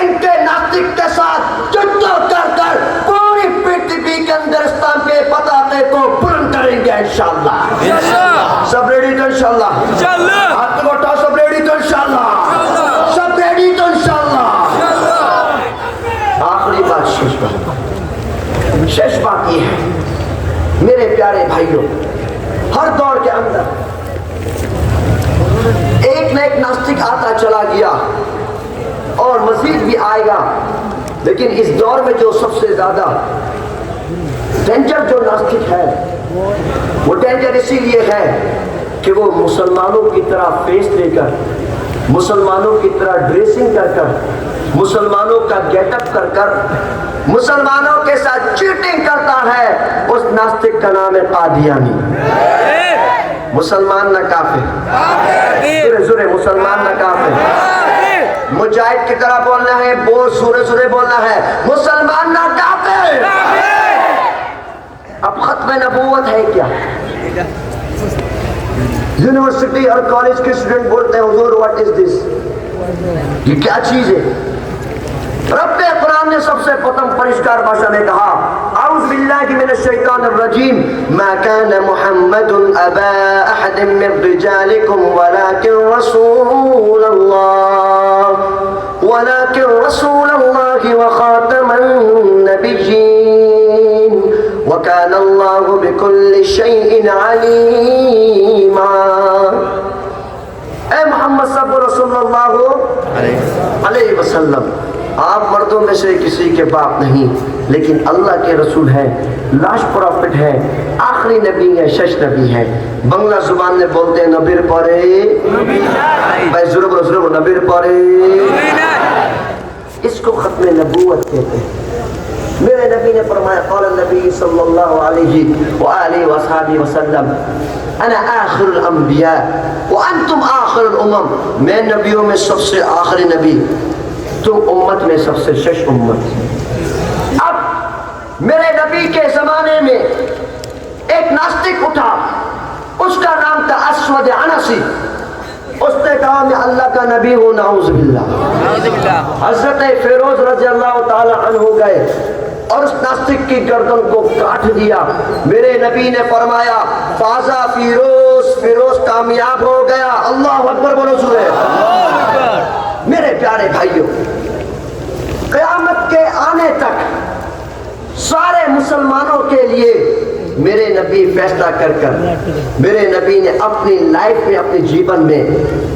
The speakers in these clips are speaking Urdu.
ان کے ناستک کے ساتھ جدو کر کر پوری پرتھوی کے اندر اسلام کے پتاتے کو بلند کریں گے انشاءاللہ. سب ریڈی تو انشاءاللہ؟ ہاتھ کو اٹھاؤ. سب ریڈی تو انشاءاللہ؟ سب ریڈی تو انشاءاللہ؟ آخری بات شش بات یہ ہے میرے پیارے بھائیوں، ہر دور کے اندر ایک نہ ایک ناستک آتا چلا گیا اور مزید بھی آئے گا، لیکن اس دور میں جو سب سے زیادہ ڈینجر جو ناستک ہے وہ ڈینجر اسی لیے ہے کہ وہ مسلمانوں کی طرح فیس لے کر، مسلمانوں کی طرح ڈریسنگ کر کر، مسلمانوں کا گیٹ اپ کر کر، مسلمانوں کے ساتھ چیٹنگ کرتا ہے. اس ناستک کا نام ہے قادیانی. مسلمان نہ کافر، سورے سورے مسلمان نہ کافر. مجاہد کی طرح بولنا ہے، بول سورے سورے بولنا ہے، مسلمان نہ کافر. اب ختم نبوت ہے کیا؟ یونیورسٹی اور کالج کے اسٹوڈنٹ بولتے ہیں حضور واٹ از دس؟ یہ کیا چیز ہے؟ رب قرآن نے سب سے پرتم پرشکار بھاشا میں کہا اعوذ باللہ من الشیطان الرجیم ما کان محمد ابا احد من رجالکم ولکن رسول اللہ وخاتم النبیین وکان اللہ بکل شیء علیما. اے محمد صلی رسول اللہ علیہ وسلم، آپ مردوں میں سے کسی کے باپ نہیں، لیکن اللہ کے رسول ہیں، لاش پروفٹ ہیں، آخری نبی ہیں، شش نبی ہیں. بنگلہ زبان میں بولتے ہیں نبیر پارے بھائی ضرور نبیر پارے. اس کو ختم نبوت کہتے ہیں. میرے نبی نے فرمایا قال النبی صلی اللہ علیہ وآلہ وصحبہ وسلم انا آخر الانبیاء وانتم آخر الامم. میں نبیوں میں سب سے آخری نبی، تم امت میں سب سے شش امت. اب میرے نبی کے زمانے میں ایک ناستک اٹھا، اس کا نام تھا اسود عنسی. اس نے کہا میں اللہ کا نبی ہوں، نعوذ باللہ. حضرت فیروز رضی اللہ تعالی عنہ گئے اور اس ناستک کی گردن کو کاٹ دیا. میرے نبی نے فرمایا فازا فیروز کامیاب ہو گیا. اللہ اکبر بولو سورے. میرے پیارے بھائیوں، قیامت کے آنے تک سارے مسلمانوں کے لیے میرے نبی فیصلہ کر کر، میرے نبی نے اپنی لائف میں، اپنے جیون میں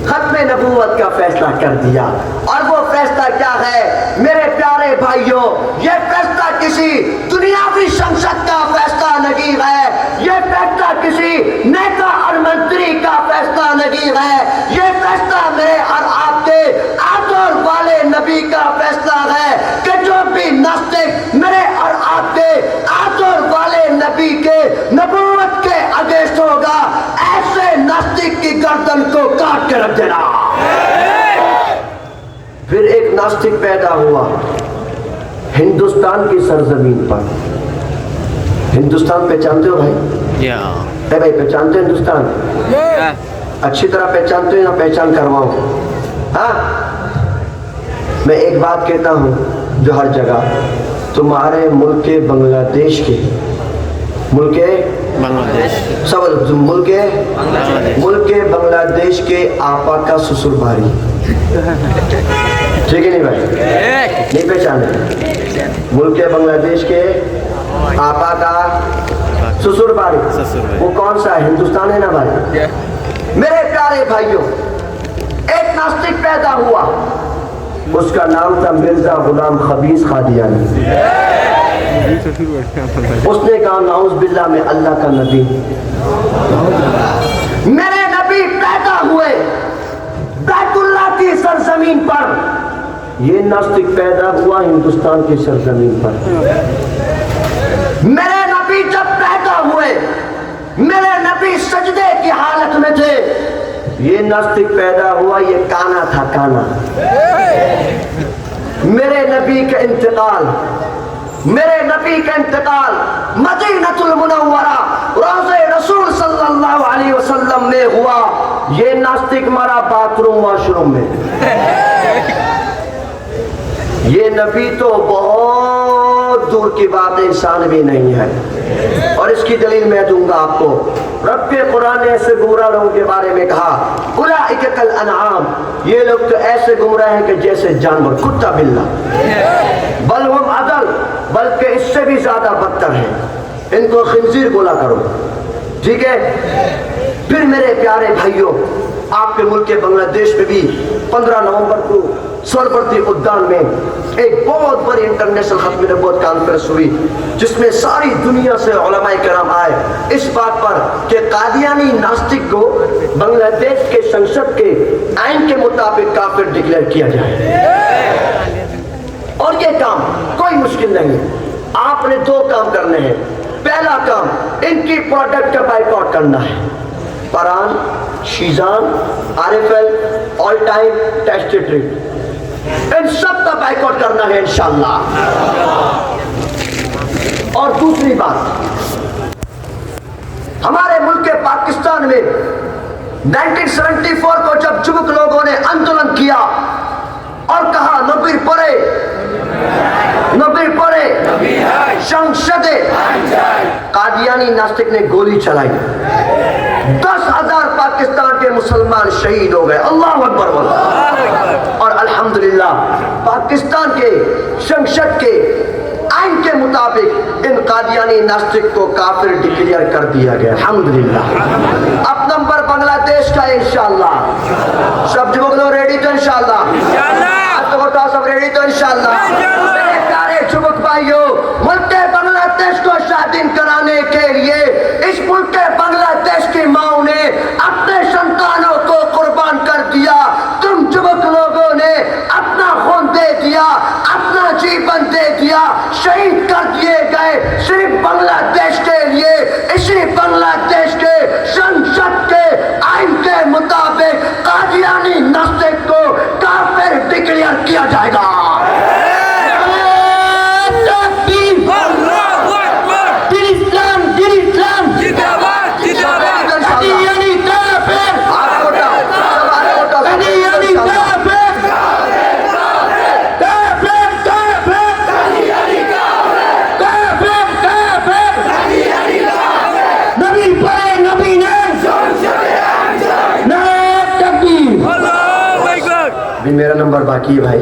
ختم نبوت کا فیصلہ کر دیا. اور وہ فیصلہ کیا ہے میرے پیارے بھائیوں؟ یہ فیصلہ کسی دنیاوی شمشت کا فیصلہ نہیں ہے، یہ فیصلہ کسی نیتا اور منتری کا فیصلہ نہیں ہے، یہ فیصلہ میرے اور آپ کے آدر والے نبی کا فیصلہ ہے کہ جو بھی ناستک میرے اور آپ کے آدر والے نبی کے نبوت کے اگینسٹ ہوگا، ایسے ناستک کی گردن کو کاٹ کے رکھ دینا. پھر ایک ناستک پیدا ہوا ہندوستان کی سرزمین پر. ہندوستان پہچانتے ہو بھائی؟ اے بھائی پہچانتے ہو ہندوستان؟ اچھی طرح پہچانتے ہو یا پہچان کرواؤں؟ ہاں، میں ایک بات کہتا ہوں جو ہر جگہ، تمہارے ملک بنگلہ دیش کے ملک بنگلہ دیش کے آپا کا سسر بھاری. ٹھیک ہے نہیں بھائی؟ نہیں پہچانے؟ ملک بنگلہ دیش کے آپا کا سسر بھاری وہ کون سا ہے؟ ہندوستان ہے نا بھائی. میرے پیارے بھائیوں، ایک ناستک پیدا ہوا، اس کا نام تھا مرزا غلام خبیث قادیانی. اس نے کہا نعوذ باللہ میں اللہ کا نبی. میرے نبی پیدا ہوئے بیت اللہ کی سرزمین پر، یہ ناستک پیدا ہوا ہندوستان کی سرزمین پر. میرے نبی جب پیدا ہوئے، میرے نبی سجدے کی حالت میں تھے. یہ ناستک پیدا ہوا، یہ کانا تھا، کانا. میرے نبی کا انتقال مدینۃ المنورہ روضہ رسول صلی اللہ علیہ وسلم میں ہوا. یہ ناستک مرا باتھ روم واش روم میں. یہ نبی تو بہت دور کی بات ہے، انسان بھی نہیں ہے. اور اس کی دلیل میں دوں گا آپ کو. رب قرآن نے ایسے گمراہ لوگوں کے بارے میں کہا اولئک کالانعام، یہ لوگ تو ایسے گمراہ ہیں کہ جیسے جانور، کتا بلّا، بل ہم اضل، بلکہ اس سے بھی زیادہ بدتر ہیں، ان کو خنزیر بولا کرو. ٹھیک ہے. پھر میرے پیارے بھائیوں، آپ کے ملک بنگلہ دیش میں بھی 15 نومبر کو سوربرتی ادیان میں ایک بہت بڑی انٹرنیشنل ختم نبوت کانفرنس ہوئی، جس میں ساری دنیا سے علماء کرام آئے اس بات پر کہ قادیانی ناستک کو بنگلہ دیش کے سنسد کے آئین کے مطابق کافر ڈکلیئر کیا جائے. اور یہ کام کوئی مشکل نہیں. آپ نے 2 کام کرنے ہیں. پہلا کام، ان کی پروڈکٹ کا بائیکاٹ کرنا ہے. Quran, Shezan, RFL، All Time, Test Truck, ان سب کا بائیکاٹ کرنا ہے انشاءاللہ. اور دوسری بات، ہمارے ملک پاکستان میں 1974 کو جب جبک لوگوں نے آندولن کیا اور کہا نبی پڑے سنسد، قادیانی ناستک نے گولی چلائی، 10,000 پاکستان کے مسلمان شہید ہو گئے. اللہ اکبر واللہ. اور الحمدللہ پاکستان کے سنسد کے آئین کے مطابق ان قادیانی ناستک کو کافر ڈکلیئر کر دیا گیا. الحمدللہ. اب نمبر بنگلہ دیش کا ہے انشاءاللہ. سب جو لوگ ریڈی تو انشاءاللہ، سب ریڈی تو انشاءاللہ. میرے پیارے جبک بھائیوں، ملک بنگلہ دیش کو شادین کرانے کے لیے اس ملک بنگلہ دیش کی ماں نے اپنے سنتانوں کو قربان کر دیا. تم جبک لوگوں نے اپنا خون دے دیا، اپنا جیون دے دیا، شہید کر دیے گئے صرف بنگلہ دیش کے لیے. اسی بنگلہ دیش کے سنسد کے آئین کے مطابق قادیانی ناستک کو کافر ڈکلیئر کیا جائے گا. میرا نمبر باقی ہے بھائی.